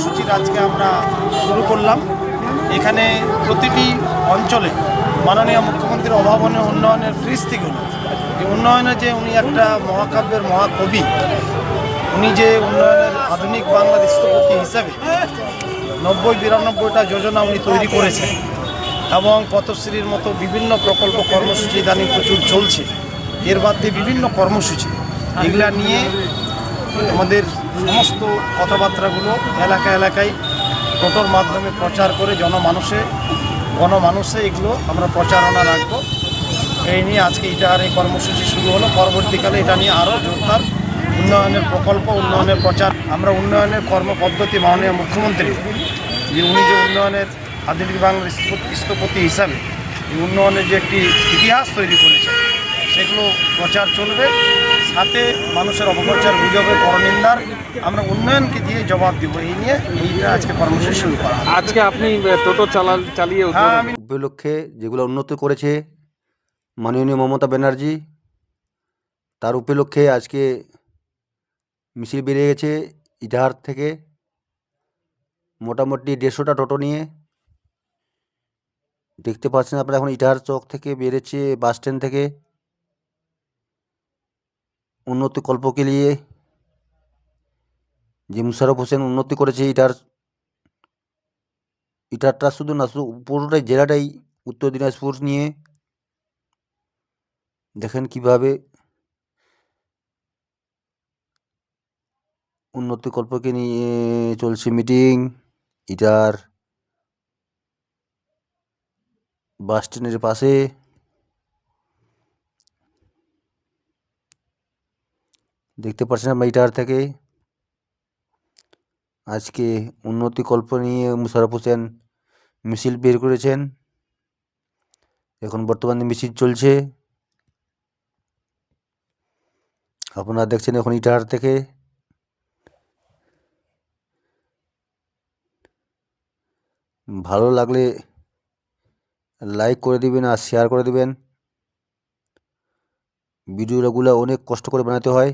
কর্মসূচির আজকে আমরা শুরু করলাম। এখানে প্রতিটি অঞ্চলে মাননীয় মুখ্যমন্ত্রীর অভাবনীয় উন্নয়নের দৃষ্টিগুলো, যে উন্নয়নে যে উনি একটা মহাকাব্যের মহাকবি, উনি যে উন্নয়নের আধুনিক বাংলার স্থপতি হিসাবে 90-92টা যোজনা উনি তৈরি করেছেন এবং পথশ্রীর মতো বিভিন্ন প্রকল্প কর্মসূচি ইদানিং প্রচুর চলছে। এর বাদে বিভিন্ন কর্মসূচি এগুলা নিয়ে আমাদের সমস্ত কথাবার্তাগুলো এলাকায় টোটোর মাধ্যমে প্রচার করে গণমানুষে এগুলো আমরা প্রচারণা রাখবো। এই নিয়ে আজকে ইটাহার এই কর্মসূচি শুরু হলো। পরবর্তীকালে এটা নিয়ে আরও জোরদার উন্নয়নের প্রকল্প, উন্নয়নের প্রচার, আমরা উন্নয়নের কর্মপদ্ধতি মাননীয় মুখ্যমন্ত্রী যে উনি যে উন্নয়নের আধুনিক বাংলার স্থপতি হিসাবে এই উন্নয়নের যে একটি ইতিহাস তৈরি করেছে সেগুলো প্রচার চলবে। সাথে মানুষের অপপ্রচার, গুজবের, পরনিন্দার আমরা উন্নয়নকে দিয়ে জবাব দিব। এই নিয়ে এইটা আজকে কর্মসূচি শুরু করা। আজকে আপনি টোটো চালিয়ে আমি উপলক্ষে যেগুলো উন্নতি করেছে মাননীয় মমতা ব্যানার্জি, তার উপলক্ষে আজকে মিছিল বেরিয়ে গেছে ইটাহার থেকে মোটামুটি 150টা টোটো নিয়ে। দেখতে পাচ্ছেন আপনারা এখন ইটাহার চৌক থেকে বেরিয়েছে, বাস স্ট্যান্ড থেকে উন্নতি কল্পকে নিয়ে। যে মুশারফ হোসেন উন্নতি করেছে ইটাহারটা শুধু না, শুধু পুরোটাই জেলাটাই উত্তর দিনাজপুর নিয়ে। দেখেন কিভাবে উন্নতি কল্পকে নিয়ে চলছে মিটিং। ইটার বাস স্ট্যান্ডের পাশে দেখতে পাচ্ছেন আমরা ইটার থেকে আজকে উন্নতি কল্প নিয়ে মুশারফ হোসেন মিছিল বের করেছেন। এখন বর্তমানে মিছিল চলছে, আপনারা দেখছেন এখন ইটাহার থেকে। ভালো লাগলে লাইক করে দিবেন আর শেয়ার করে দিবেন। ভিডিওগুলো অনেক কষ্ট করে বানাতে হয়।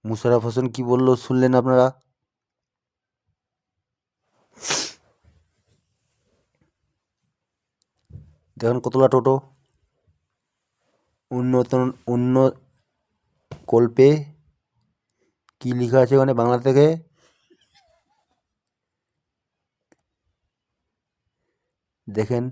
মুশারফ হোসেন কি বলল শুনলেন আপনারা। দেখুন কতলা টোটো উন্ন কল্পে কি লেখা আছে ওখানে বাংলা থেকে। দেখেন